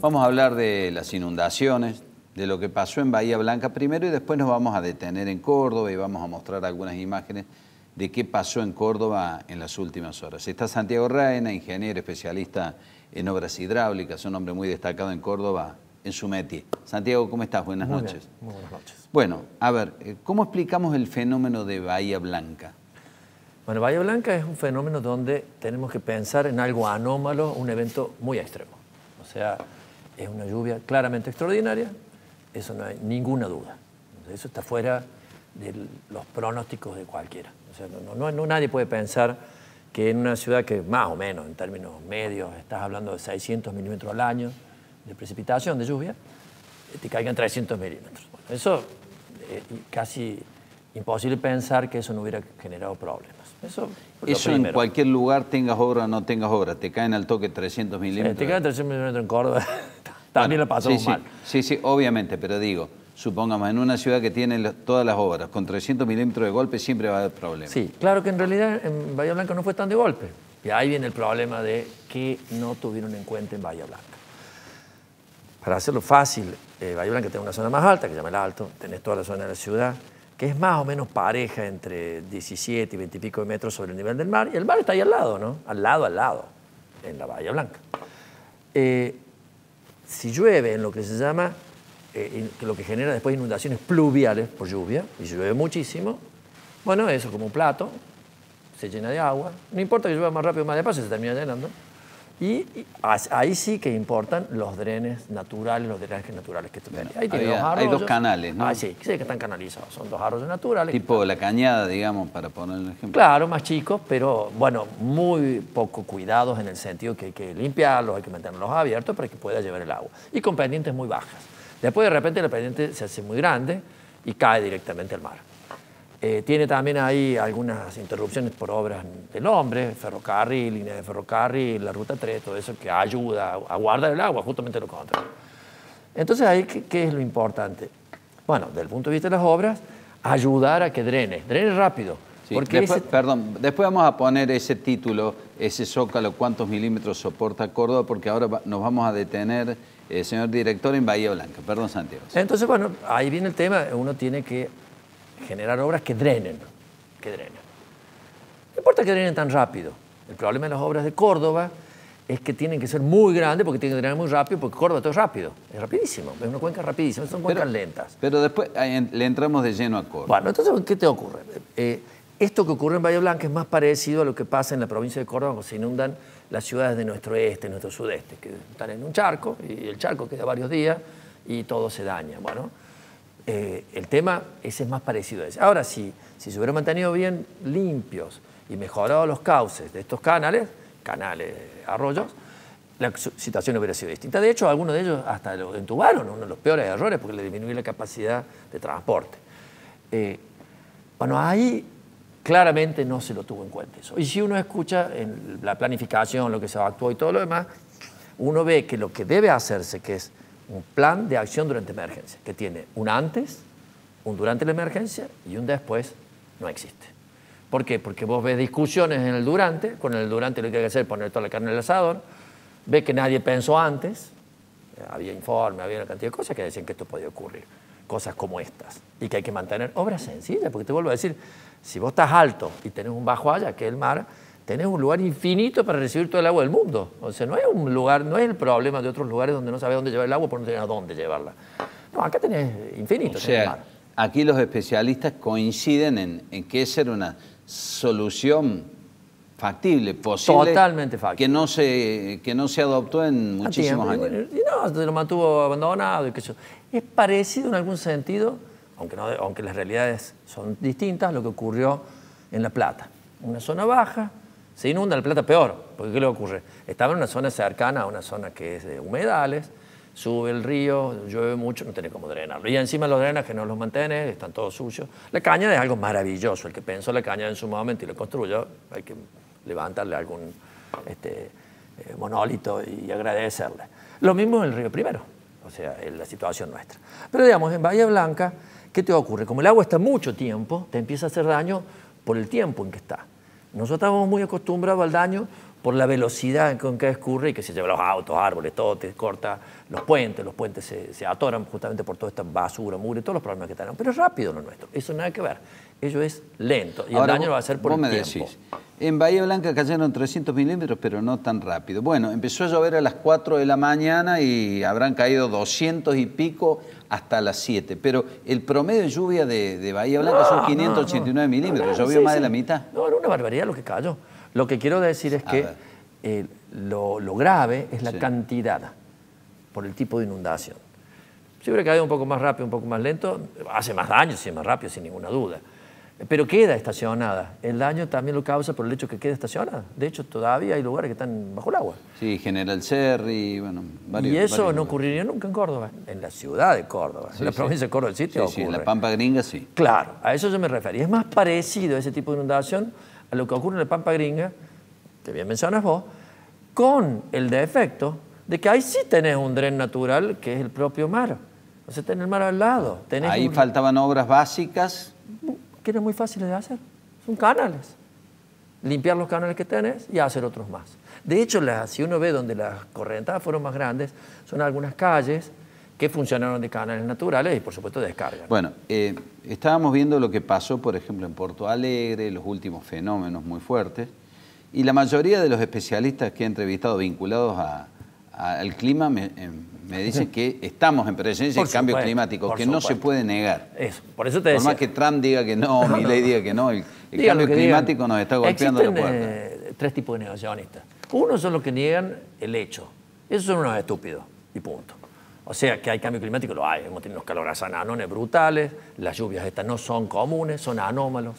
Vamos a hablar de las inundaciones, de lo que pasó en Bahía Blanca primero y después nos vamos a detener en Córdoba y vamos a mostrar algunas imágenes de qué pasó en Córdoba en las últimas horas. Está Santiago Reina, ingeniero especialista en obras hidráulicas, un hombre muy destacado en Córdoba en su métier. Santiago, ¿cómo estás? Buenas noches. Muy buenas noches. Bueno, a ver, ¿cómo explicamos el fenómeno de Bahía Blanca? Bueno, Bahía Blanca es un fenómeno donde tenemos que pensar en algo anómalo, un evento muy extremo. O sea, es una lluvia claramente extraordinaria, eso no hay ninguna duda. Eso está fuera de los pronósticos de cualquiera. O sea, nadie puede pensar que en una ciudad que más o menos, en términos medios, estás hablando de 600 milímetros al año de precipitación, de lluvia, te caigan 300 milímetros. Bueno, eso es casi imposible pensar que eso no hubiera generado problemas. Eso en cualquier lugar, tengas obra o no tengas obra, te caen al toque 300 milímetros. Te caen 300 milímetros en Córdoba, también lo pasamos mal. Sí, obviamente, pero digo, supongamos en una ciudad que tiene todas las obras, con 300 milímetros de golpe siempre va a haber problemas. Sí, claro que en realidad en Bahía Blanca no fue tan de golpe. Y ahí viene el problema de que no tuvieron en cuenta en Bahía Blanca. Para hacerlo fácil, Bahía Blanca tiene una zona más alta, que se llama el Alto, tenés toda la zona de la ciudad, que es más o menos pareja entre 17 y 20 y pico de metros sobre el nivel del mar, y el mar está ahí al lado, ¿no? Al lado, en la Bahía Blanca. Si llueve en lo que se llama, lo que genera después inundaciones pluviales por lluvia, y llueve muchísimo, bueno, eso como un plato, se llena de agua, no importa que llueva más rápido o más despacio, se termina llenando, y ahí sí que importan los drenes naturales, los drenajes naturales que tienen. Ahí tiene dos arroyos. Hay dos canales, ¿no? Sí, que están canalizados, son dos arroyos naturales. Tipo la Cañada, digamos, para poner un ejemplo. Claro, más chicos, pero bueno, muy poco cuidados en el sentido que hay que limpiarlos, hay que mantenerlos abiertos para que pueda llevar el agua. Y con pendientes muy bajas. Después de repente la pendiente se hace muy grande y cae directamente al mar. Tiene también ahí algunas interrupciones por obras del hombre, ferrocarril, línea de ferrocarril, la ruta 3, todo eso que ayuda a guardar el agua, justamente lo contrario. Entonces ahí, ¿qué es lo importante? Bueno, desde el punto de vista de las obras, ayudar a que drene rápido. Sí, porque después vamos a poner ese título, ese zócalo, cuántos milímetros soporta Córdoba, porque ahora nos vamos a detener, señor director, en Bahía Blanca. Perdón, Santiago. Entonces, bueno, ahí viene el tema, uno tiene que generar obras que drenen. No importa que drenen tan rápido. El problema de las obras de Córdoba es que tienen que ser muy grandes porque tienen que drenar muy rápido, porque Córdoba todo es rápido, es rapidísimo, es una cuenca rapidísima, son cuencas lentas. Pero después le entramos de lleno a Córdoba. Bueno, entonces, ¿qué te ocurre? Esto que ocurre en Bahía Blanca es más parecido a lo que pasa en la provincia de Córdoba cuando se inundan las ciudades de nuestro este, nuestro sudeste, que están en un charco y el charco queda varios días y todo se daña. Bueno, el tema ese es más parecido a ese. Ahora, si se hubieran mantenido bien limpios y mejorado los cauces de estos canales, arroyos, la situación hubiera sido distinta. De hecho, algunos de ellos hasta lo entubaron, uno de los peores errores, porque le disminuyó la capacidad de transporte. Bueno, ahí claramente no se lo tuvo en cuenta eso. Y si uno escucha en la planificación, lo que se actuó y todo lo demás, uno ve que lo que debe hacerse, que es un plan de acción durante emergencia, que tiene un antes, un durante la emergencia y un después, no existe. ¿Por qué? Porque vos ves discusiones en el durante, con el durante lo que hay que hacer es poner toda la carne en el asador, ves que nadie pensó antes, había informes, había una cantidad de cosas que decían que esto podía ocurrir, cosas como estas, y que hay que mantener obras sencillas, porque te vuelvo a decir, si vos estás alto y tenés un bajo allá, que es el mar, tenés un lugar infinito para recibir todo el agua del mundo. O sea, no es un lugar, no es el problema de otros lugares donde no sabes dónde llevar el agua porque no tenés a dónde llevarla. No, acá tenés infinito. O sea, aquí los especialistas coinciden en que esa era una solución factible, posible. Totalmente factible. Que no se adoptó en muchísimos años. Y no, se lo mantuvo abandonado. Es parecido en algún sentido, aunque las realidades son distintas, lo que ocurrió en La Plata. Una zona baja, se inunda, La Plata peor, porque ¿qué le ocurre? Estaba en una zona cercana a una zona que es de humedales, sube el río, llueve mucho, no tenés cómo drenarlo. Y encima los drenajes no los mantenés, están todos sucios. La Cañada es algo maravilloso, el que pensó la Cañada en su momento y lo construyó, hay que levantarle algún monolito y agradecerle. Lo mismo en el Río Primero, o sea, en la situación nuestra. Pero digamos, en Bahía Blanca, ¿qué te ocurre? Como el agua está mucho tiempo, te empieza a hacer daño por el tiempo en que está. Nosotros estamos muy acostumbrados al daño por la velocidad con que escurre y que se lleva los autos, árboles, todo, te corta los puentes se atoran justamente por toda esta basura, mugre, todos los problemas que tenemos. Pero es rápido lo nuestro, eso nada que ver. Ello es lento y ahora, el daño lo va a hacer por el tiempo. Decís, en Bahía Blanca cayeron 300 milímetros, pero no tan rápido. Bueno, empezó a llover a las 4 de la mañana y habrán caído 200 y pico hasta las 7. Pero el promedio de lluvia de Bahía Blanca son 589 milímetros. ¿Llovió más de la mitad? No, era una barbaridad lo que cayó. Lo que quiero decir es que lo grave es la cantidad por el tipo de inundación. Si hubiera caído un poco más rápido, un poco más lento, hace más daño si es más rápido, sin ninguna duda. Pero queda estacionada. El daño también lo causa por el hecho que queda estacionada. De hecho, todavía hay lugares que están bajo el agua. Sí, General Serri, bueno, varios. Y eso varios no ocurriría nunca en Córdoba, en la ciudad de Córdoba. En la provincia de Córdoba, el sitio ocurre. Sí, en la Pampa Gringa sí. Claro, a eso yo me refería. Es más parecido ese tipo de inundación a lo que ocurre en la Pampa Gringa, que bien mencionas vos, con el defecto de que ahí sí tenés un dren natural que es el propio mar. O sea, tenés el mar al lado. Ahí faltaban obras básicas que eran muy fáciles de hacer. Son canales. Limpiar los canales que tenés y hacer otros más. De hecho, si uno ve donde las correntadas fueron más grandes, son algunas calles que funcionaron de canales naturales y, por supuesto, descargan. Bueno, estábamos viendo lo que pasó, por ejemplo, en Porto Alegre, los últimos fenómenos muy fuertes, y la mayoría de los especialistas que he entrevistado vinculados al clima me dicen que estamos en presencia de cambio climático, que no se puede negar. Eso, por eso te decía. Por más que Trump diga que no, Milei diga que no, el cambio climático nos está golpeando la puerta. Existen tres tipos de negacionistas. Uno son los que niegan el hecho. Esos son unos estúpidos, y punto. O sea, que hay cambio climático, lo hay. Hemos tenido unos calores ananones brutales, las lluvias estas no son comunes, son anómalos.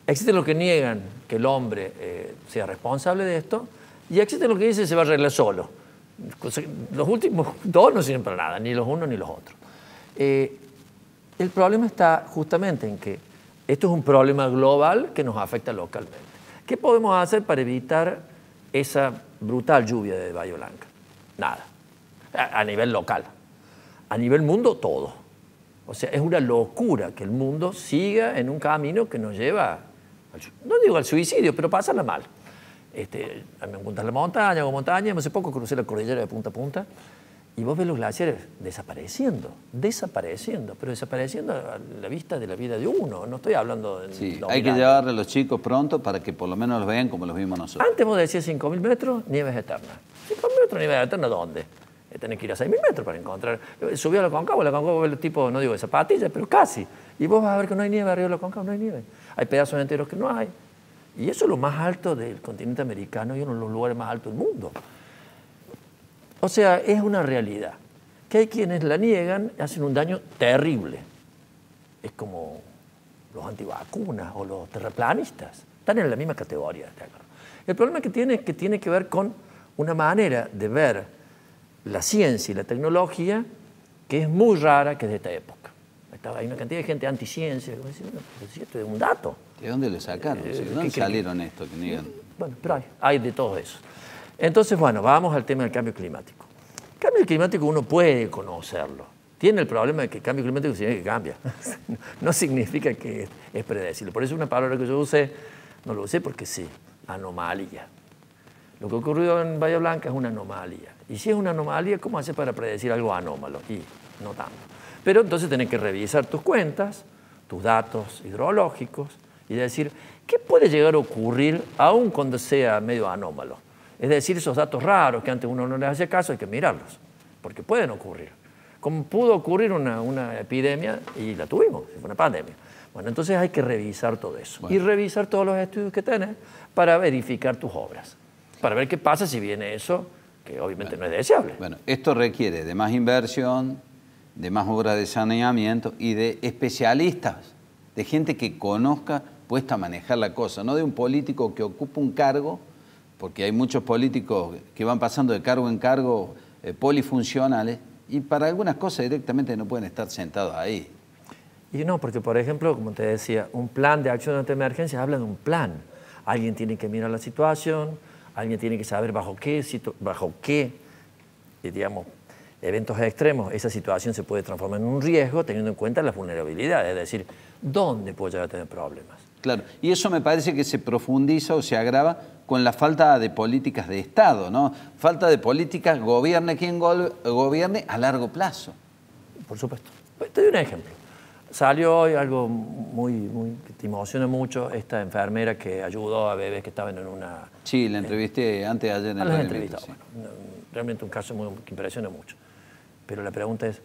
Existen los que niegan que el hombre sea responsable de esto, y existen los que dicen que se va a arreglar solo. Los últimos dos no sirven para nada, ni los unos ni los otros. El problema está justamente en que esto es un problema global que nos afecta localmente. ¿Qué podemos hacer para evitar esa brutal lluvia de Bahía Blanca? Nada. A nivel local. A nivel mundo, todo. O sea, es una locura que el mundo siga en un camino que nos lleva, no digo al suicidio, pero pasarla mal. A mí me gusta la montaña, hago montaña, hace poco crucé la cordillera de punta a punta y vos ves los glaciares desapareciendo, pero desapareciendo a la vista de la vida de uno. No estoy hablando de... Sí, hay que llevarle a los chicos pronto para que por lo menos los vean como los vimos nosotros. Antes vos decías 5.000 metros, nieves eternas. 5.000 metros, nieves eternas, ¿dónde? Tenés que ir a 6.000 metros para encontrar. Subí a la Concagua ves el tipo, no digo de zapatillas, pero casi. Y vos vas a ver que no hay nieve arriba de la Concagua, no hay nieve. Hay pedazos enteros que no hay. Y eso es lo más alto del continente americano y uno de los lugares más altos del mundo. O sea, es una realidad. Que hay quienes la niegan y hacen un daño terrible. Es como los antivacunas o los terraplanistas. Están en la misma categoría. El problema que tiene es que tiene que ver con una manera de ver la ciencia y la tecnología que es muy rara, que es de esta época. Hay una cantidad de gente anticiencia. Esto es un dato. ¿De dónde le sacaron? ¿De dónde salieron esto que niegan? Bueno, pero hay de todo eso. Entonces, bueno, vamos al tema del cambio climático. El cambio climático uno puede conocerlo. Tiene el problema de que el cambio climático significa que cambia. No significa que es predecible. Por eso una palabra que yo usé, no lo usé porque sí, anomalía. Lo que ocurrió en Bahía Blanca es una anomalía. Y si es una anomalía, ¿cómo haces para predecir algo anómalo? Y no tanto. Pero entonces tenés que revisar tus cuentas, tus datos hidrológicos y decir, ¿qué puede llegar a ocurrir aun cuando sea medio anómalo? Es decir, esos datos raros que antes uno no les hacía caso, hay que mirarlos, porque pueden ocurrir. Como pudo ocurrir una epidemia, y la tuvimos, fue una pandemia. Bueno, entonces hay que revisar todo eso. Bueno. Y revisar todos los estudios que tenés para verificar tus obras. Para ver qué pasa si viene eso, que obviamente no es deseable. Bueno, esto requiere de más inversión, de más obras de saneamiento y de especialistas, de gente que conozca, puesta a manejar la cosa, no de un político que ocupa un cargo, porque hay muchos políticos que van pasando de cargo en cargo polifuncionales y para algunas cosas directamente no pueden estar sentados ahí. Y no, porque por ejemplo, como te decía, un plan de acción ante emergencias habla de un plan. Alguien tiene que mirar la situación, alguien tiene que saber bajo qué digamos, eventos extremos esa situación se puede transformar en un riesgo teniendo en cuenta las vulnerabilidades, es decir, ¿dónde puedo llegar a tener problemas? Claro, y eso me parece que se profundiza o se agrava con la falta de políticas de Estado, ¿no? Falta de políticas, gobierne quien gobierne, a largo plazo. Por supuesto. Te doy un ejemplo. Salió hoy algo que te emociona mucho, esta enfermera que ayudó a bebés que estaban en una... Sí, la entrevisté antes de ayer en la el entrevista. sí. Bueno, realmente un caso que impresiona mucho. Pero la pregunta es,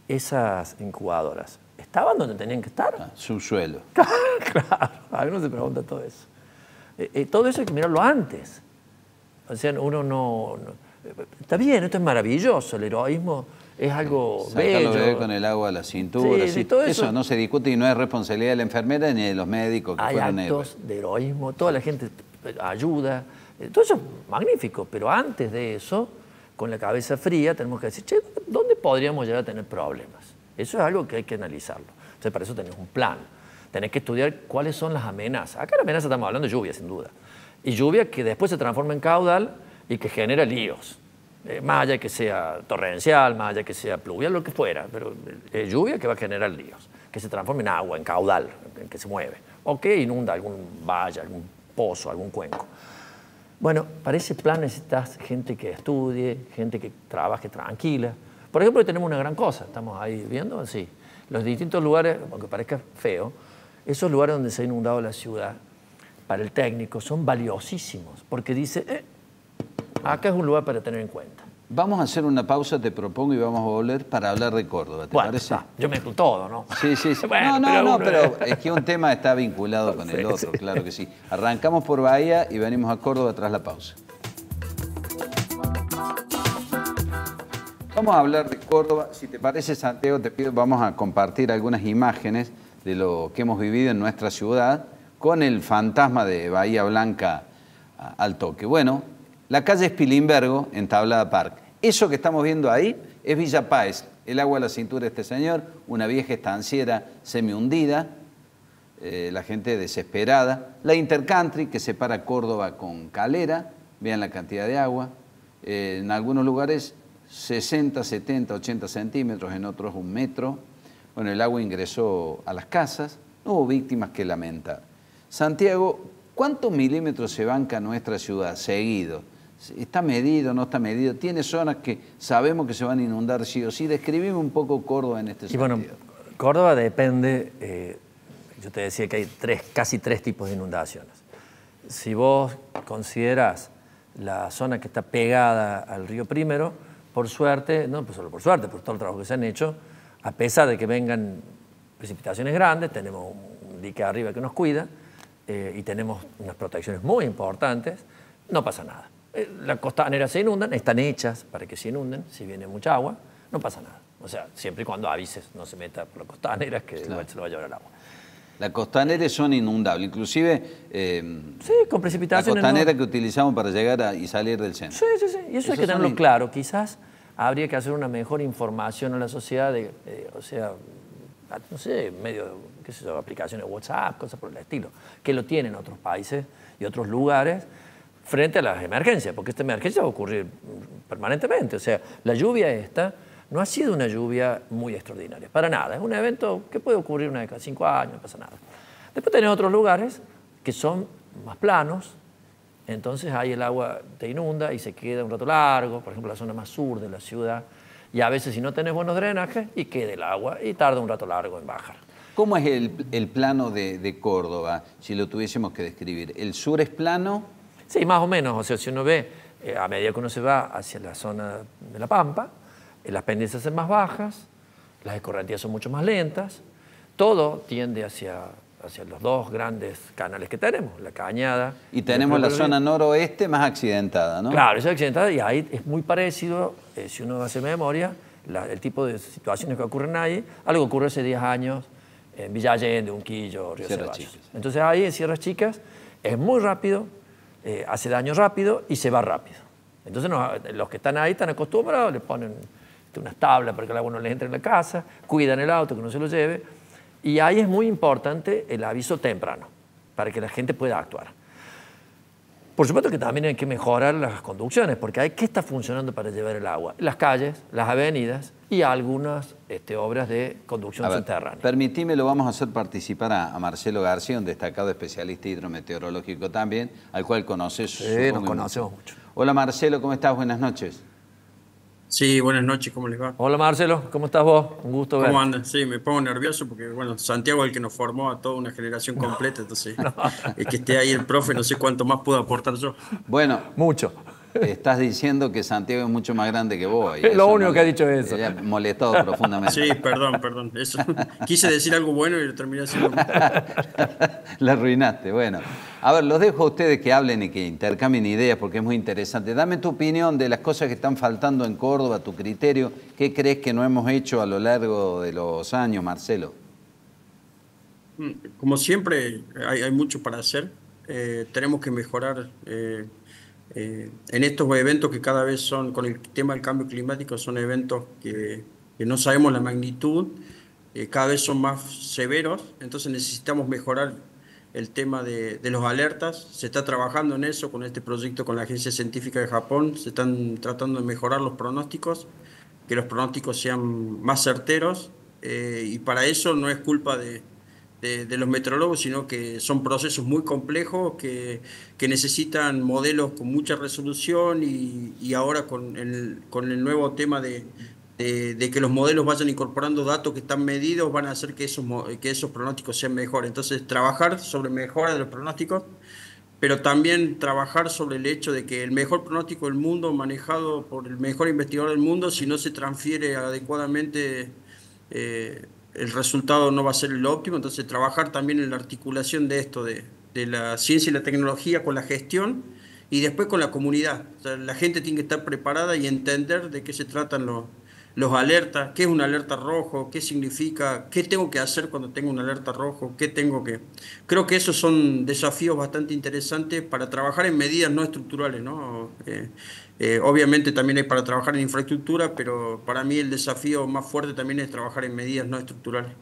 ¿esas incubadoras estaban donde tenían que estar? Subsuelo. Claro, a uno se pregunta todo eso. Todo eso hay que mirarlo antes. O sea, uno no... Está bien, esto es maravilloso, el heroísmo es algo bello. Bebé con el agua a la cintura. Sí, todo eso no se discute y no es responsabilidad de la enfermera ni de los médicos que hay fueron actos de heroísmo, toda la gente ayuda. Todo eso es magnífico, pero antes de eso, con la cabeza fría, tenemos que decir, che, ¿dónde podríamos llegar a tener problemas? Eso es algo que hay que analizarlo. Entonces, para eso tenés un plan. Tenés que estudiar cuáles son las amenazas. Acá la amenaza estamos hablando de lluvia, sin duda. Y lluvia que después se transforma en caudal y que genera líos. Más allá que sea torrencial, más allá que sea pluvial, lo que fuera, pero lluvia que va a generar líos, que se transforma en agua, en caudal, en que se mueve, o que inunda algún valle, algún pozo, algún cuenco. Bueno, para ese plan necesitas gente que estudie, gente que trabaje tranquila. Por ejemplo, hoy tenemos una gran cosa, estamos ahí viendo, sí, los distintos lugares, aunque parezca feo, esos lugares donde se ha inundado la ciudad, para el técnico, son valiosísimos, porque dice, acá es un lugar para tener en cuenta. Vamos a hacer una pausa, te propongo, y vamos a volver para hablar de Córdoba, ¿te parece? Yo mezclo todo, ¿no? Sí. Bueno, pero es que un tema está vinculado con el otro, claro que sí. Arrancamos por Bahía y venimos a Córdoba tras la pausa. Vamos a hablar de Córdoba. Si te parece, Santiago, te pido, vamos a compartir algunas imágenes de lo que hemos vivido en nuestra ciudad con el fantasma de Bahía Blanca al toque. Bueno, la calle Spilimbergo, en Tablada Park. Eso que estamos viendo ahí es Villa Páez, el agua a la cintura de este señor, una vieja estanciera semi-hundida, la gente desesperada. La Intercountry, que separa Córdoba con Calera, vean la cantidad de agua. En algunos lugares 60, 70, 80 centímetros, en otros 1 metro. Bueno, el agua ingresó a las casas, no hubo víctimas que lamentar. Santiago, ¿cuántos milímetros se banca nuestra ciudad seguido? ¿Está medido, no está medido? ¿Tiene zonas que sabemos que se van a inundar sí o sí? Describime un poco Córdoba en este sentido. Bueno, Córdoba depende, yo te decía que hay casi tres tipos de inundaciones. Si vos considerás la zona que está pegada al río Primero, por suerte, no solo por suerte, por todo el trabajo que se han hecho, a pesar de que vengan precipitaciones grandes, tenemos un dique arriba que nos cuida y tenemos unas protecciones muy importantes, no pasa nada. Las costaneras se inundan, están hechas para que se inunden, si viene mucha agua, no pasa nada. O sea, siempre y cuando avises, no se meta por las costaneras, que igual se lo va a llevar el agua. Las costaneras son inundables, inclusive sí, con precipitaciones. La costanera que utilizamos para llegar y salir del centro. Sí. Y eso hay que tenerlo claro. Quizás habría que hacer una mejor información a la sociedad, o sea, no sé, medio, qué sé yo, aplicaciones de WhatsApp, cosas por el estilo, que lo tienen otros países y otros lugares frente a las emergencias, porque esta emergencia va a ocurrir permanentemente. O sea, la lluvia esta no ha sido una lluvia muy extraordinaria, para nada. Es un evento que puede ocurrir una vez cada 5 años, no pasa nada. Después tenés otros lugares que son más planos, entonces ahí el agua te inunda y se queda un rato largo, por ejemplo la zona más sur de la ciudad, y a veces si no tenés buenos drenajes, y queda el agua y tarda un rato largo en bajar. ¿Cómo es el plano de Córdoba, si lo tuviésemos que describir? ¿El sur es plano? Sí, más o menos. O sea, si uno ve, a medida que uno se va hacia la zona de La Pampa, las pendientes son más bajas, las escorrentías son mucho más lentas, todo tiende hacia los dos grandes canales que tenemos, la Cañada. Y tenemos la zona noroeste más accidentada, ¿no? Claro, es accidentada y ahí es muy parecido, si uno hace memoria, el tipo de situaciones que ocurren ahí, algo que ocurrió hace 10 años en Villa Allende, Unquillo, Río Ceballos. Entonces ahí en Sierras Chicas es muy rápido, hace daño rápido y se va rápido. Entonces los que están ahí están acostumbrados, le ponen unas tablas para que el agua no les entre en la casa, cuidan el auto, que no se lo lleve. Y ahí es muy importante el aviso temprano, para que la gente pueda actuar. Por supuesto que también hay que mejorar las conducciones, porque ¿qué está funcionando para llevar el agua? Las calles, las avenidas y algunas obras de conducción subterránea. Permitime, lo vamos a hacer participar a Marcelo García, un destacado especialista hidrometeorológico también, al cual conoces. Sí, nos conocemos mucho. Hola Marcelo, ¿cómo estás? Buenas noches. Sí, buenas noches, ¿cómo les va? Hola Marcelo, ¿cómo estás vos? Un gusto verte. ¿Cómo andan? Sí, me pongo nervioso porque, bueno, Santiago es el que nos formó a toda una generación completa, entonces, es que esté ahí el profe, no sé cuánto más puedo aportar yo. Bueno, mucho. Estás diciendo que Santiago es mucho más grande que vos. Es lo único que ha dicho eso. Me ha molestado profundamente. Sí, perdón. Eso. Quise decir algo bueno y lo terminé haciendo mal. La arruinaste, bueno. A ver, los dejo a ustedes que hablen y que intercambien ideas porque es muy interesante. Dame tu opinión de las cosas que están faltando en Córdoba, tu criterio. ¿Qué crees que no hemos hecho a lo largo de los años, Marcelo? Como siempre, hay mucho para hacer. Tenemos que mejorar en estos eventos que cada vez son, con el tema del cambio climático, son eventos que no sabemos la magnitud, cada vez son más severos, entonces necesitamos mejorar el tema de los alertas. Se está trabajando en eso con este proyecto con la Agencia Científica de Japón, se están tratando de mejorar los pronósticos, que los pronósticos sean más certeros, y para eso no es culpa de los meteorólogos, sino que son procesos muy complejos que necesitan modelos con mucha resolución y ahora con el nuevo tema de que los modelos vayan incorporando datos que están medidos, van a hacer que esos pronósticos sean mejores. Entonces, trabajar sobre mejora de los pronósticos, pero también trabajar sobre el hecho de que el mejor pronóstico del mundo, manejado por el mejor investigador del mundo, si no se transfiere adecuadamente, el resultado no va a ser el óptimo. Entonces, trabajar también en la articulación de esto, de la ciencia y la tecnología con la gestión y después con la comunidad. O sea, la gente tiene que estar preparada y entender de qué se tratan los alertas, qué es una alerta rojo, qué significa, qué tengo que hacer cuando tengo una alerta rojo, qué tengo que... Creo que esos son desafíos bastante interesantes para trabajar en medidas no estructurales, ¿no? Obviamente también hay para trabajar en infraestructura, pero para mí el desafío más fuerte también es trabajar en medidas no estructurales.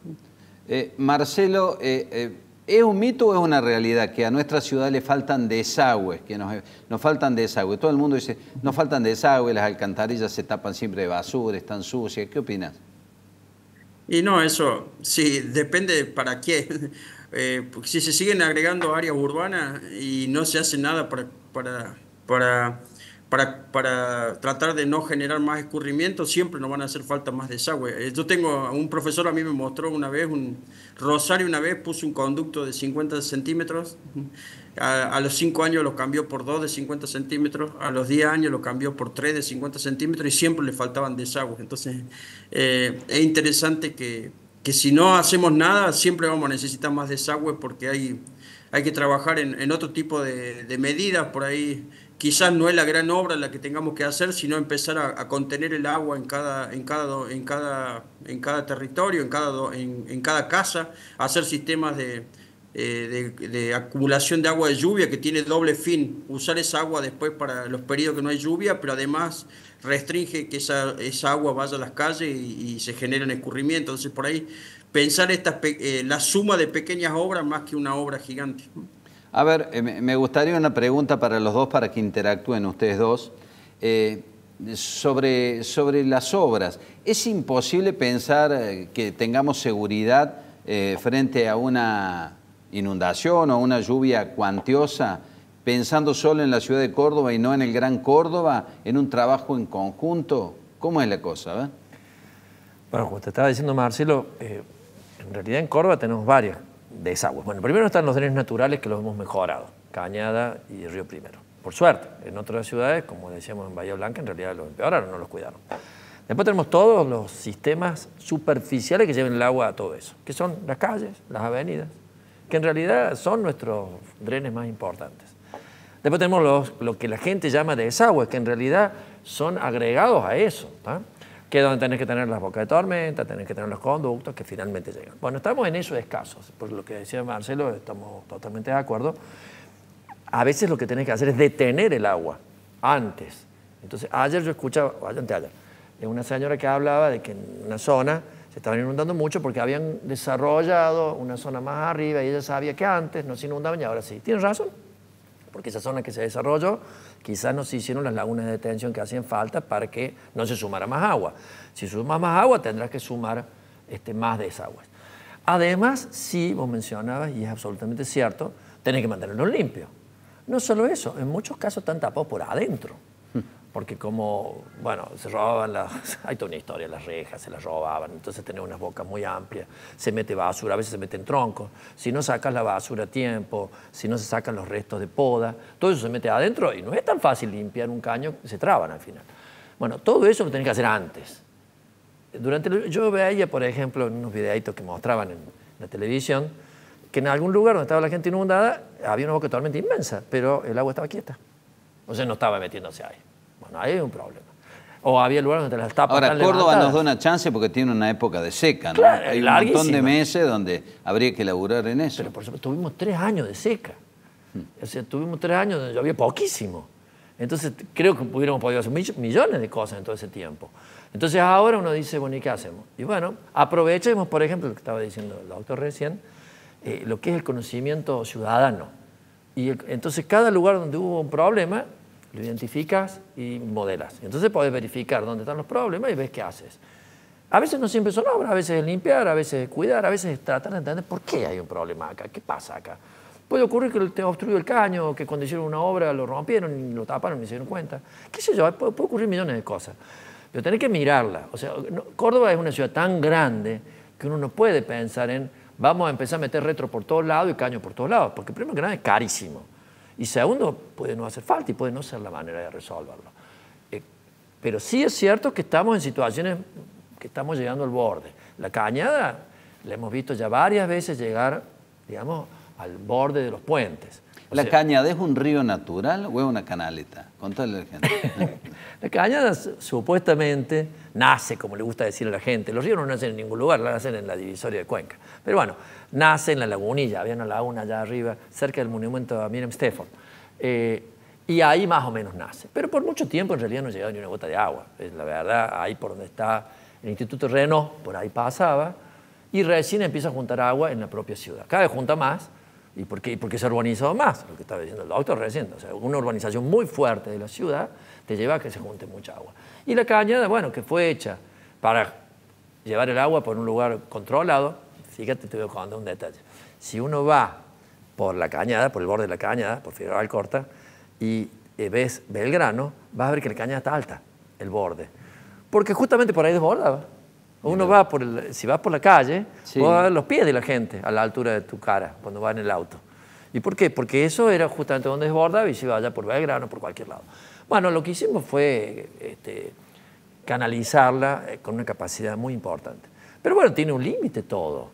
Marcelo, ¿es un mito o es una realidad que a nuestra ciudad le faltan desagües, que nos faltan desagües? Todo el mundo dice, nos faltan desagües, las alcantarillas se tapan siempre de basura, están sucias. ¿Qué opinas? Y no, eso sí, depende para qué. Porque si se siguen agregando áreas urbanas y no se hace nada para tratar de no generar más escurrimiento, siempre nos van a hacer falta más desagüe. Yo tengo un profesor, a mí me mostró una vez, Rosario una vez puso un conducto de 50 centímetros, a los 5 años lo cambió por 2 de 50 centímetros, a los 10 años lo cambió por 3 de 50 centímetros y siempre le faltaban desagües. Entonces, es interesante que si no hacemos nada, siempre vamos a necesitar más desagüe porque hay que trabajar en otro tipo de medidas por ahí. Quizás no es la gran obra la que tengamos que hacer, sino empezar a contener el agua en cada territorio, en cada casa, hacer sistemas de acumulación de agua de lluvia que tiene doble fin, usar esa agua después para los periodos que no hay lluvia, pero además restringe que esa agua vaya a las calles y se generen escurrimientos. Entonces por ahí pensar la suma de pequeñas obras más que una obra gigante. A ver, me gustaría una pregunta para los dos, para que interactúen ustedes dos. Sobre las obras, ¿es imposible pensar que tengamos seguridad frente a una inundación o una lluvia cuantiosa, pensando solo en la ciudad de Córdoba y no en el Gran Córdoba, en un trabajo en conjunto? ¿Cómo es la cosa? Bueno, como te estaba diciendo Marcelo, en realidad en Córdoba tenemos varias desagües. Bueno, primero están los drenes naturales que los hemos mejorado, Cañada y Río Primero. Por suerte, en otras ciudades, como decíamos en Bahía Blanca, en realidad los empeoraron, no los cuidaron. Después tenemos todos los sistemas superficiales que llevan el agua a todo eso, que son las calles, las avenidas, que en realidad son nuestros drenes más importantes. Después tenemos lo que la gente llama desagües, que en realidad son agregados a eso, ¿tá? Que es donde tenés que tener las bocas de tormenta, tenés que tener los conductos que finalmente llegan. Bueno, estamos en eso escasos, por lo que decía Marcelo, estamos totalmente de acuerdo. A veces lo que tenés que hacer es detener el agua antes. Entonces, ayer yo escuchaba, o anteayer, una señora que hablaba de que en una zona se estaban inundando mucho porque habían desarrollado una zona más arriba y ella sabía que antes no se inundaban y ahora sí. Tiene razón, porque esa zona que se desarrolló quizás no se hicieron las lagunas de detención que hacían falta para que no se sumara más agua. Si sumas más agua, tendrás que sumar más desagües. Además, sí, vos mencionabas, y es absolutamente cierto, tenés que mantenerlos limpios. No solo eso, en muchos casos están tapados por adentro. Porque como, bueno, se robaban hay toda una historia, las rejas se las robaban, entonces tenés unas bocas muy amplias, se mete basura, a veces se meten troncos, si no sacas la basura a tiempo, si no se sacan los restos de poda, todo eso se mete adentro y no es tan fácil limpiar un caño, se traban al final. Bueno, todo eso lo tenés que hacer antes. Yo veía, por ejemplo, en unos videitos que mostraban en la televisión, que en algún lugar donde estaba la gente inundada había una boca totalmente inmensa, pero el agua estaba quieta, o sea, no estaba metiéndose ahí. Bueno, ahí hay un problema. O había lugares donde las tapas Ahora, están Córdoba levantadas. nos da una chance porque tiene una época de seca, ¿no? Claro, hay un montón de meses donde habría que laburar en eso. Pero por supuesto, tuvimos 3 años de seca. O sea, tuvimos 3 años donde llovía poquísimo. Entonces, creo que hubiéramos podido hacer millones de cosas en todo ese tiempo. Entonces, ahora uno dice, bueno, ¿y qué hacemos? Y bueno, aprovechemos, por ejemplo, lo que estaba diciendo el doctor recién, lo que es el conocimiento ciudadano. Y entonces, cada lugar donde hubo un problema, lo identificas y modelas. Entonces podés verificar dónde están los problemas y ves qué haces. A veces no siempre son obras, a veces es limpiar, a veces es cuidar, a veces es tratar de entender por qué hay un problema acá, qué pasa acá. Puede ocurrir que te obstruyó el caño, que cuando hicieron una obra lo rompieron y lo taparon y ni se dieron cuenta. Qué sé yo, puede ocurrir millones de cosas. Pero tenés que mirarla. O sea, Córdoba es una ciudad tan grande que uno no puede pensar en vamos a empezar a meter retro por todos lados y caño por todos lados, porque primero que nada es carísimo. Y segundo, puede no hacer falta y puede no ser la manera de resolverlo. Pero sí es cierto que estamos en situaciones que estamos llegando al borde. La Cañada la hemos visto ya varias veces llegar, digamos, al borde de los puentes. ¿La Cañada es un río natural o es una canaleta? Contale a la gente. La Cañada supuestamente nace, como le gusta decir a la gente. Los ríos no nacen en ningún lugar, nacen en la divisoria de Cuenca. Pero bueno, nace en la lagunilla, había una laguna allá arriba, cerca del monumento a Miriam Stephan. Y ahí más o menos nace. Pero por mucho tiempo en realidad no llegaba ni una gota de agua. La verdad, ahí por donde está el Instituto Renault, por ahí pasaba, y recién empieza a juntar agua en la propia ciudad. Cada vez junta más. ¿Y por qué? Porque se ha urbanizado más, lo que estaba diciendo el doctor recién. O sea, una urbanización muy fuerte de la ciudad te lleva a que se junte mucha agua. Y la Cañada, bueno, que fue hecha para llevar el agua por un lugar controlado, fíjate, te voy a contar un detalle. Si uno va por la Cañada, por el borde de la Cañada, por Figueroa Alcorta, y ves Belgrano, vas a ver que la Cañada está alta, el borde. Porque justamente por ahí desbordaba. Uno va si vas por la calle, sí, vas a ver los pies de la gente a la altura de tu cara cuando va en el auto. ¿Y por qué? Porque eso era justamente donde desbordaba y se iba allá por Belgrano, por cualquier lado. Bueno, lo que hicimos fue canalizarla con una capacidad muy importante. Pero bueno, tiene un límite todo.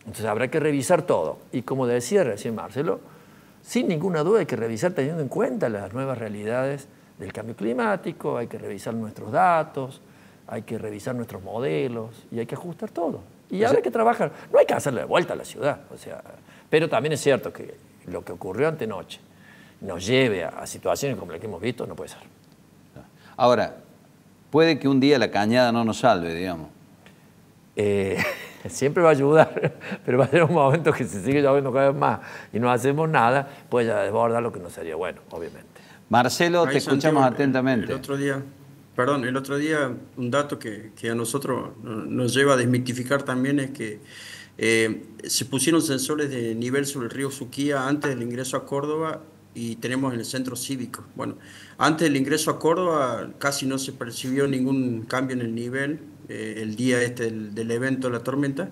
Entonces habrá que revisar todo. Y como decía recién Marcelo, sin ninguna duda hay que revisar teniendo en cuenta las nuevas realidades del cambio climático, hay que revisar nuestros datos, hay que revisar nuestros modelos y hay que ajustar todo. Y habrá que trabajar. No hay que hacerle de vuelta a la ciudad. O sea, pero también es cierto que lo que ocurrió antenoche nos lleve a situaciones como la que hemos visto, no puede ser. Ahora, puede que un día la Cañada no nos salve, digamos. Siempre va a ayudar, pero va a haber un momento que si sigue lloviendo cada vez más y no hacemos nada, puede ya desbordar, lo que no sería bueno, obviamente. Marcelo, te escuchamos atentamente. El otro día un dato que a nosotros nos lleva a desmitificar también es que se pusieron sensores de nivel sobre el río Suquía antes del ingreso a Córdoba y tenemos en el centro cívico. Bueno, antes del ingreso a Córdoba casi no se percibió ningún cambio en el nivel el día del evento de la tormenta,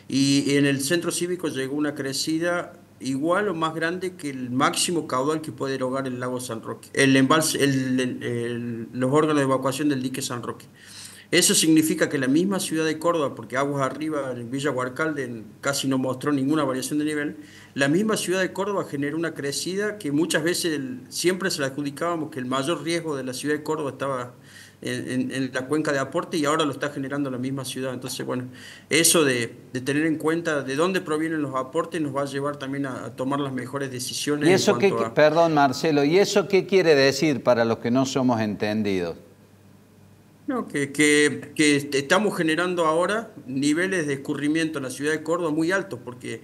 y en el centro cívico llegó una crecida igual o más grande que el máximo caudal que puede erogar el lago San Roque, el embalse, los órganos de evacuación del dique San Roque. Eso significa que la misma ciudad de Córdoba, porque aguas arriba en Villa Huarcalde casi no mostró ninguna variación de nivel, la misma ciudad de Córdoba generó una crecida que muchas veces siempre se la adjudicábamos que el mayor riesgo de la ciudad de Córdoba estaba en la cuenca de aporte y ahora lo está generando la misma ciudad. Entonces, bueno, eso de tener en cuenta de dónde provienen los aportes nos va a llevar también a tomar las mejores decisiones. ¿Y eso perdón, Marcelo, ¿y eso qué quiere decir para los que no somos entendidos? No, que estamos generando ahora niveles de escurrimiento en la ciudad de Córdoba muy altos, porque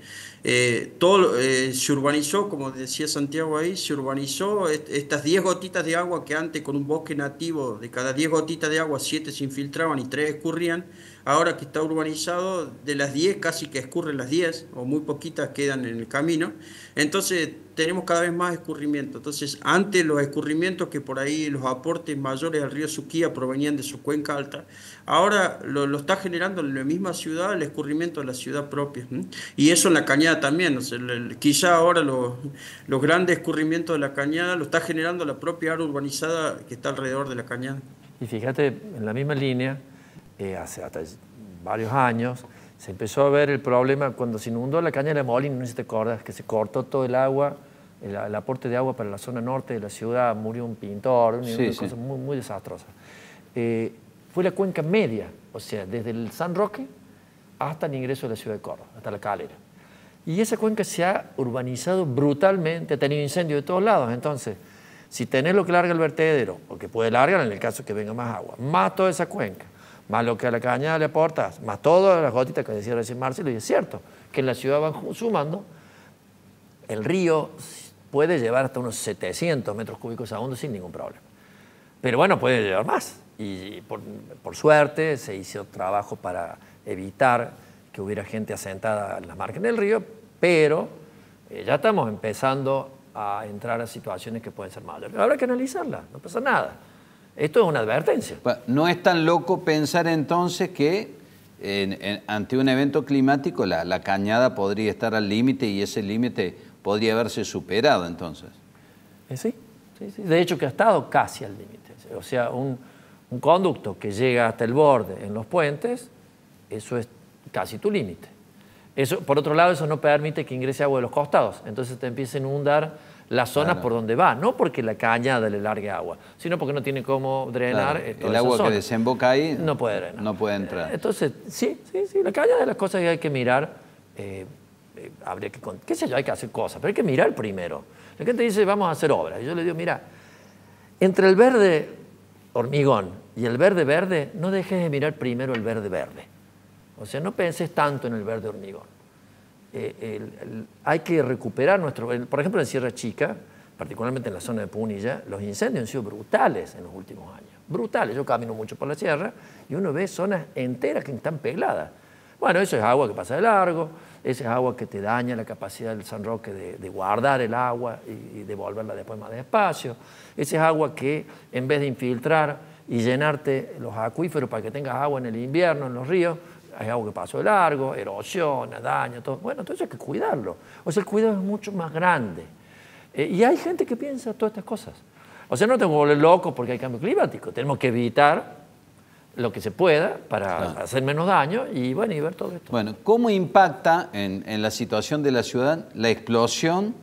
todo se urbanizó, como decía Santiago ahí, se urbanizó estas 10 gotitas de agua que antes con un bosque nativo, de cada 10 gotitas de agua, 7 se infiltraban y 3 escurrían. Ahora que está urbanizado, de las 10 casi que escurren las 10 o muy poquitas quedan en el camino. Entonces tenemos cada vez más escurrimiento. Entonces, antes los escurrimientos que por ahí los aportes mayores al río Suquía provenían de su cuenca alta, ahora lo está generando en la misma ciudad el escurrimiento de la ciudad propia. ¿M? Y eso en la Cañada también. O sea, quizá ahora los grandes escurrimientos de la Cañada lo está generando la propia área urbanizada que está alrededor de la Cañada. Y fíjate, en la misma línea, hace hasta varios años, se empezó a ver el problema cuando se inundó la Cañada de Molino, no sé si te acuerdas, que se cortó todo el agua, el aporte de agua para la zona norte de la ciudad, murió un pintor, una cosa muy, muy desastrosa. Fue la cuenca media, o sea, desde el San Roque hasta el ingreso de la ciudad de Córdoba, hasta la Calera. Y esa cuenca se ha urbanizado brutalmente, ha tenido incendios de todos lados. Entonces, si tenés lo que larga el vertedero, o que puede largar en el caso que venga más agua, más toda esa cuenca, más lo que a la Cañada le aportas, más todas las gotitas que decía recién Marcelo, y es cierto que en la ciudad van sumando, el río puede llevar hasta unos 700 metros cúbicos segundo sin ningún problema. Pero bueno, puede llevar más. Y por suerte se hizo trabajo para evitar que hubiera gente asentada en las márgenes del río, pero ya estamos empezando a entrar a situaciones que pueden ser mayores. Habrá que analizarlas, no pasa nada. Esto es una advertencia. No es tan loco pensar entonces que ante un evento climático la Cañada podría estar al límite y ese límite podría haberse superado entonces. Sí. De hecho que ha estado casi al límite. O sea, un conducto que llega hasta el borde en los puentes, eso es casi tu límite. Eso, por otro lado, eso no permite que ingrese agua de los costados. Entonces te empieza a inundar las zonas por donde va. No porque la cañada le largue agua, sino porque no tiene cómo drenar. El agua que desemboca ahí no puede drenar. No puede entrar. Entonces, sí. La cañada es las cosas que hay que mirar. Habría que, qué sé yo, hay que hacer cosas, pero hay que mirar primero. La gente dice, vamos a hacer obras. Y yo le digo, mira, entre el verde hormigón y el verde verde, no dejes de mirar primero el verde verde. O sea, no penses tanto en el verde hormigón. Hay que recuperar por ejemplo, en Sierra Chica, particularmente en la zona de Punilla, los incendios han sido brutales en los últimos años. Brutales. Yo camino mucho por la sierra y uno ve zonas enteras que están peladas. Bueno, eso es agua que pasa de largo, esa es agua que te daña la capacidad del San Roque de guardar el agua y devolverla después más despacio. Esa es agua que en vez de infiltrar y llenarte los acuíferos para que tengas agua en el invierno, en los ríos, hay agua que pasó de largo, erosiona, daña, todo. Bueno, entonces hay que cuidarlo. O sea, el cuidado es mucho más grande. Y hay gente que piensa todas estas cosas. O sea, no tengo que volver loco porque hay cambio climático. Tenemos que evitar lo que se pueda para hacer menos daño y ver todo esto. Bueno, ¿cómo impacta en la situación de la ciudad la explosión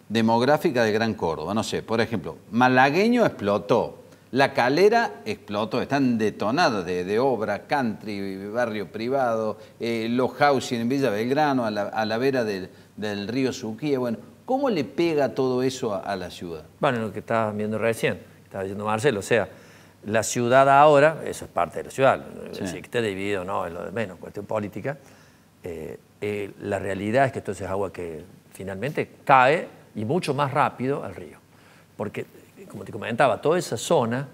demográfica de Gran Córdoba? No sé, por ejemplo, Malagueño explotó, La Calera explotó, están detonadas de obra, country, barrio privado, los housing en Villa Belgrano, a la vera del río Suquía. Bueno, ¿cómo le pega todo eso a la ciudad? Bueno, lo que estabas viendo recién, estaba diciendo Marcelo, o sea, la ciudad ahora, eso es parte de la ciudad, si esté dividido o no, es lo de menos, cuestión política. La realidad es que esto es agua que finalmente cae y mucho más rápido al río. Porque, como te comentaba, toda esa zona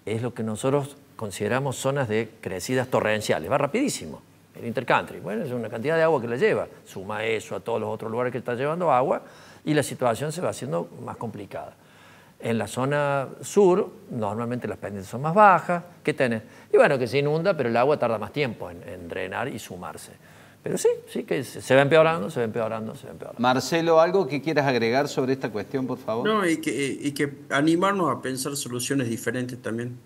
es lo que nosotros consideramos zonas de crecidas torrenciales, va rapidísimo. El intercountry, bueno, es una cantidad de agua que la lleva, suma eso a todos los otros lugares que está llevando agua y la situación se va haciendo más complicada. En la zona sur, normalmente las pendientes son más bajas. ¿Qué tenés? Y bueno, que se inunda, pero el agua tarda más tiempo en drenar y sumarse. Pero sí que se va empeorando. Marcelo, ¿algo que quieras agregar sobre esta cuestión, por favor? No, y que animarnos a pensar soluciones diferentes también.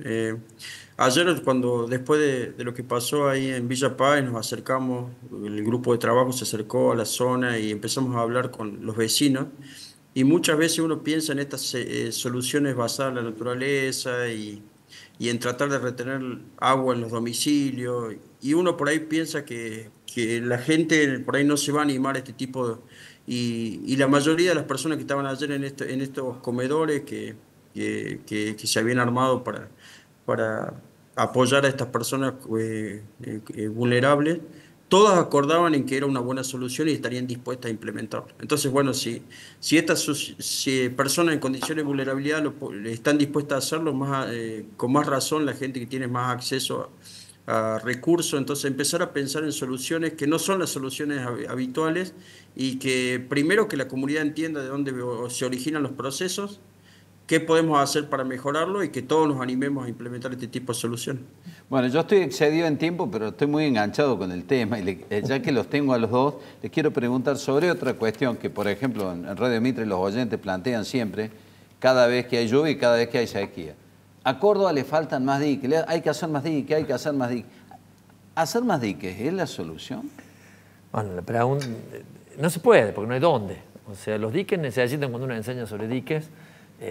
Ayer, después de lo que pasó ahí en Villa Paz, nos acercamos, el grupo de trabajo se acercó a la zona y empezamos a hablar con los vecinos. Y muchas veces uno piensa en estas soluciones basadas en la naturaleza y en tratar de retener agua en los domicilios. Y uno por ahí piensa que la gente por ahí no se va a animar a este tipo de... Y la mayoría de las personas que estaban ayer en estos comedores que se habían armado para apoyar a estas personas vulnerables, todas acordaban en que era una buena solución y estarían dispuestas a implementarlo. Entonces, bueno, si si personas en condiciones de vulnerabilidad están dispuestas a hacerlo, con más razón la gente que tiene más acceso a recursos, entonces empezar a pensar en soluciones que no son las soluciones habituales y que primero que la comunidad entienda de dónde se originan los procesos, qué podemos hacer para mejorarlo y que todos nos animemos a implementar este tipo de soluciones. Bueno, yo estoy excedido en tiempo, pero estoy muy enganchado con el tema y ya que los tengo a los dos, les quiero preguntar sobre otra cuestión que, por ejemplo, en Radio Mitre los oyentes plantean siempre, cada vez que hay lluvia y cada vez que hay sequía. A Córdoba le faltan más diques, hay que hacer más diques, hay que hacer más diques. ¿Hacer más diques es la solución? Bueno, la pregunta, no se puede, porque no hay dónde. O sea, los diques necesitan, cuando uno enseña sobre diques,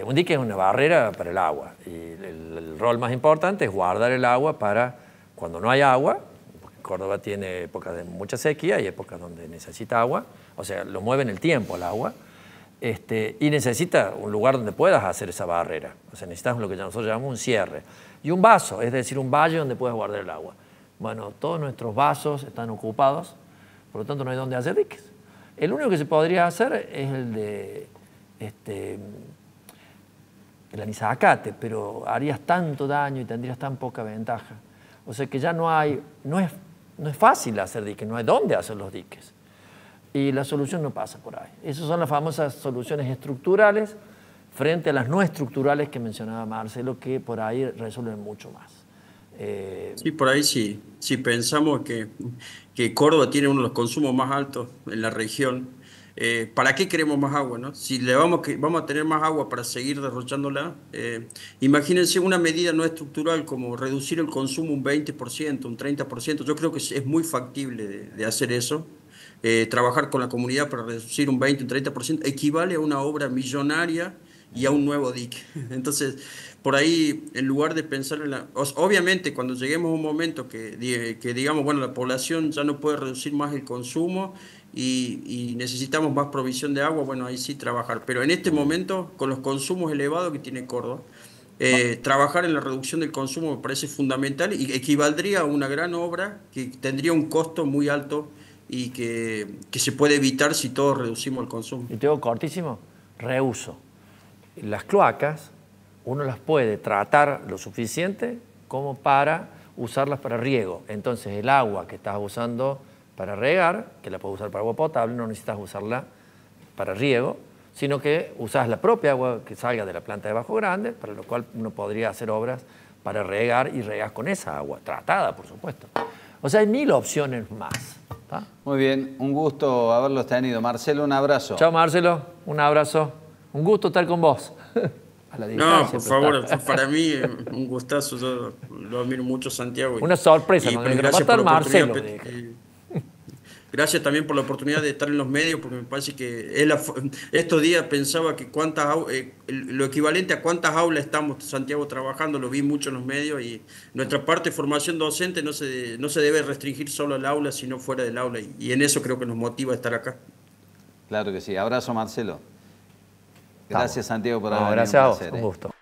un dique es una barrera para el agua. Y el rol más importante es guardar el agua para cuando no hay agua, porque Córdoba tiene épocas de mucha sequía y épocas donde necesita agua, o sea, lo mueve en el tiempo el agua. Y necesita un lugar donde puedas hacer esa barrera. O sea, necesitas lo que nosotros llamamos un cierre. Y un vaso, es decir, un valle donde puedas guardar el agua. Bueno, todos nuestros vasos están ocupados, por lo tanto no hay dónde hacer diques. El único que se podría hacer es el de el anizacate, pero harías tanto daño y tendrías tan poca ventaja. O sea que ya no es fácil hacer diques, no hay dónde hacer los diques. Y la solución no pasa por ahí. Esas son las famosas soluciones estructurales frente a las no estructurales que mencionaba Marcelo, que por ahí resuelven mucho más. Sí, por ahí sí. Si pensamos que Córdoba tiene uno de los consumos más altos en la región, ¿para qué queremos más agua, no? Si vamos a tener más agua para seguir derrochándola, imagínense una medida no estructural como reducir el consumo un 20%, un 30%. Yo creo que es muy factible de hacer eso. Trabajar con la comunidad para reducir un 20, un 30% equivale a una obra millonaria y a un nuevo dique. Entonces, por ahí, en lugar de pensar obviamente, cuando lleguemos a un momento que digamos, bueno, la población ya no puede reducir más el consumo y necesitamos más provisión de agua, bueno, ahí sí trabajar. Pero en este momento, con los consumos elevados que tiene Córdoba, trabajar en la reducción del consumo me parece fundamental y equivaldría a una gran obra que tendría un costo muy alto y que se puede evitar si todos reducimos el consumo. Y tengo cortísimo, reuso. Las cloacas uno las puede tratar lo suficiente como para usarlas para riego. Entonces el agua que estás usando para regar, que la puedes usar para agua potable, no necesitas usarla para riego, sino que usas la propia agua que salga de la planta de Bajo Grande, para lo cual uno podría hacer obras para regar y regas con esa agua, tratada por supuesto. O sea, hay 1000 opciones más. ¿Tá? Muy bien, un gusto haberlos tenido. Marcelo, un abrazo. Chao Marcelo, un abrazo. Un gusto estar con vos. A la no, por favor, para mí un gustazo. Yo lo admiro mucho, Santiago. Una sorpresa, y, ¿no? Gracias por la Marcelo. Gracias también por la oportunidad de estar en los medios, porque me parece que estos días pensaba que lo equivalente a cuántas aulas estamos, Santiago, trabajando, lo vi mucho en los medios, y nuestra parte de formación docente no se debe restringir solo al aula, sino fuera del aula, y en eso creo que nos motiva a estar acá. Claro que sí. Abrazo, Marcelo. Gracias, Santiago, por haber venido. Gracias a vos, un gusto.